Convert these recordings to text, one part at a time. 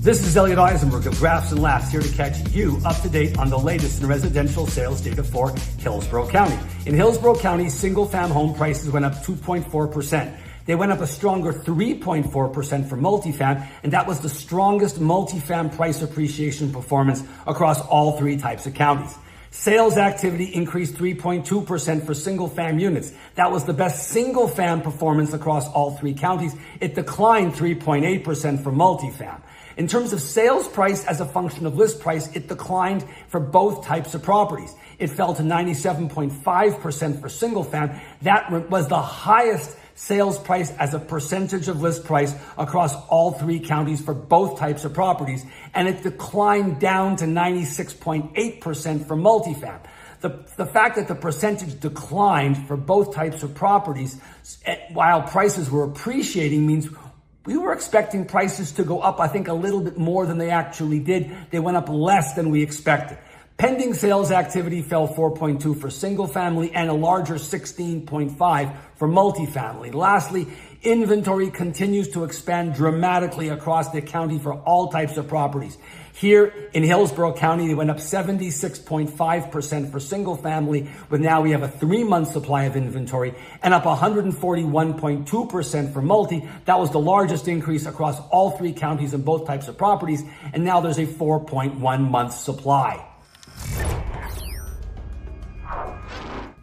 This is Elliot Eisenberg of Graphs and Laughs here to catch you up to date on the latest in residential sales data for Hillsborough County. In Hillsborough County, single-fam home prices went up 2.4%. They went up a stronger 3.4% for multifam, and that was the strongest multifam price appreciation performance across all three types of counties. Sales activity increased 3.2% for single-fam units. That was the best single-fam performance across all three counties. It declined 3.8% for multifam. In terms of sales price as a function of list price, it declined for both types of properties. It fell to 97.5% for single fam. That was the highest sales price as a percentage of list price across all three counties for both types of properties. And it declined down to 96.8% for multifam. The fact that the percentage declined for both types of properties while prices were appreciating means we were expecting prices to go up, I think, a little bit more than they actually did. They went up less than we expected. Pending sales activity fell 4.2 for single family and a larger 16.5 for multifamily. Lastly, inventory continues to expand dramatically across the county for all types of properties. Here in Hillsborough County, they went up 76.5% for single family, with now we have a 3-month supply of inventory, and up 141.2% for multi. That was the largest increase across all three counties in both types of properties, and now there's a 4.1 month supply.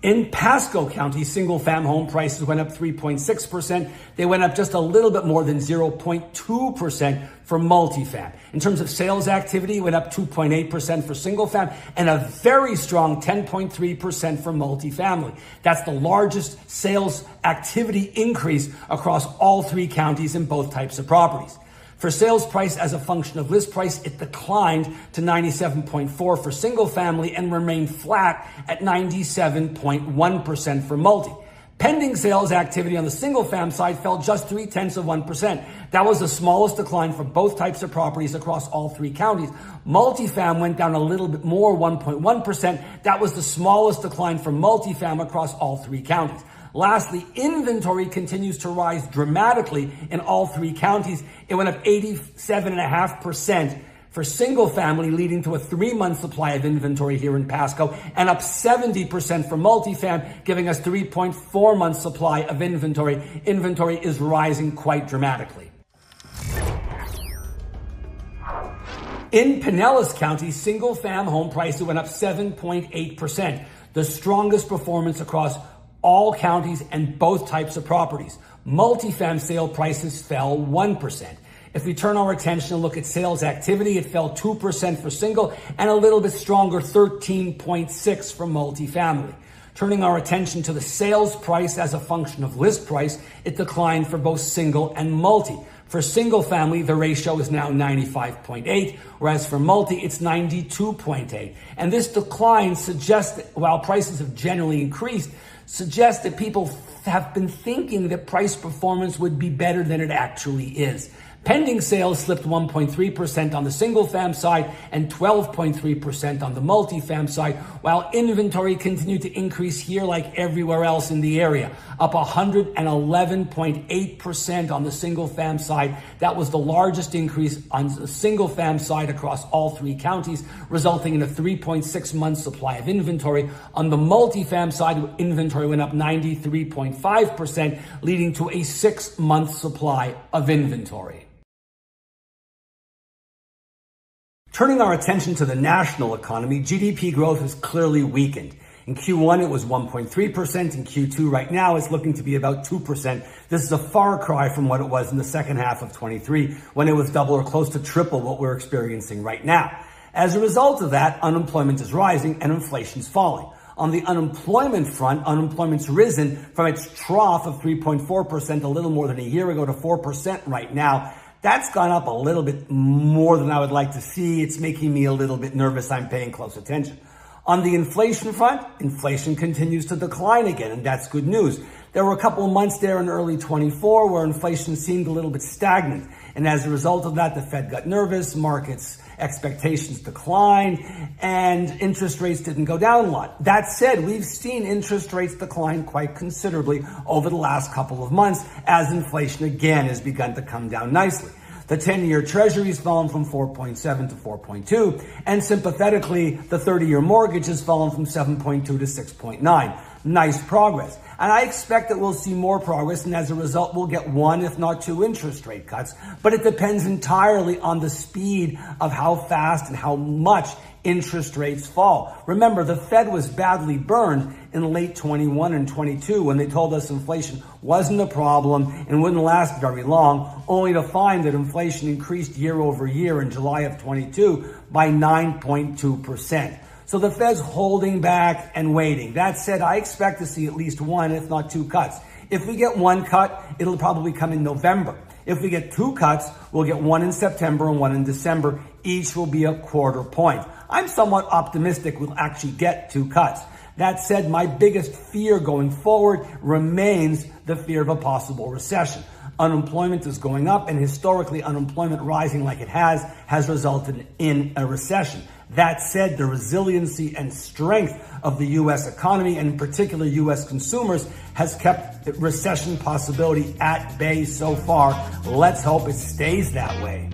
In Pasco County, single-fam home prices went up 3.6%. They went up just a little bit more than 0.2% for multifam. In terms of sales activity, it went up 2.8% for single-fam and a very strong 10.3% for multifamily. That's the largest sales activity increase across all three counties in both types of properties. For sales price as a function of list price, it declined to 97.4 for single family and remained flat at 97.1% for multi. Pending sales activity on the single fam side fell just 0.3%. That was the smallest decline for both types of properties across all three counties. Multifam went down a little bit more, 1.1%. That was the smallest decline for multifam across all three counties. Lastly, inventory continues to rise dramatically in all three counties. It went up 87.5% for single family, leading to a 3-month supply of inventory here in Pasco, and up 70% for multifam, giving us 3.4 months supply of inventory. Inventory is rising quite dramatically. In Pinellas County, single-fam home prices went up 7.8%, the strongest performance across all counties and both types of properties. Multifam sale prices fell 1%. If we turn our attention and look at sales activity, it fell 2% for single and a little bit stronger, 13.6% for multifamily. Turning our attention to the sales price as a function of list price, it declined for both single and multi. For single family, the ratio is now 95.8, whereas for multi, it's 92.8. And this decline suggests that while prices have generally increased, suggests that people have been thinking that price performance would be better than it actually is. Pending sales slipped 1.3% on the single-fam side and 12.3% on the multi-fam side, while inventory continued to increase here like everywhere else in the area, up 111.8% on the single-fam side. That was the largest increase on the single-fam side across all three counties, resulting in a 3.6-month supply of inventory. On the multi-fam side, inventory went up 93.5%, leading to a 6-month supply of inventory. Turning our attention to the national economy, GDP growth has clearly weakened. In Q1, it was 1.3%. In Q2 right now, it's looking to be about 2%. This is a far cry from what it was in the second half of 23, when it was double or close to triple what we're experiencing right now. As a result of that, unemployment is rising and inflation's falling. On the unemployment front, unemployment's risen from its trough of 3.4% a little more than a year ago to 4% right now. That's gone up a little bit more than I would like to see. It's making me a little bit nervous. I'm paying close attention. On the inflation front, inflation continues to decline again, and that's good news. There were a couple of months there in early 24 where inflation seemed a little bit stagnant. And as a result of that, the Fed got nervous, markets expectations declined, and interest rates didn't go down a lot. That said, we've seen interest rates decline quite considerably over the last couple of months as inflation again has begun to come down nicely. The 10-year Treasury's fallen from 4.7 to 4.2, and sympathetically, the 30-year mortgage has fallen from 7.2 to 6.9. Nice progress. And I expect that we'll see more progress, and as a result, we'll get one, if not two, interest rate cuts. But it depends entirely on the speed of how fast and how much interest rates fall. Remember, the Fed was badly burned in late 21 and 22 when they told us inflation wasn't a problem and wouldn't last very long, only to find that inflation increased year over year in July of 22 by 9.2%. So the Fed's holding back and waiting. That said, I expect to see at least one, if not two cuts. If we get one cut, it'll probably come in November. If we get two cuts, we'll get one in September and one in December. Each will be a quarter point. I'm somewhat optimistic we'll actually get two cuts. That said, my biggest fear going forward remains the fear of a possible recession. Unemployment is going up, and historically unemployment rising like it has resulted in a recession. That said, the resiliency and strength of the U.S. economy, and in particular U.S. consumers, has kept recession possibility at bay so far. Let's hope it stays that way.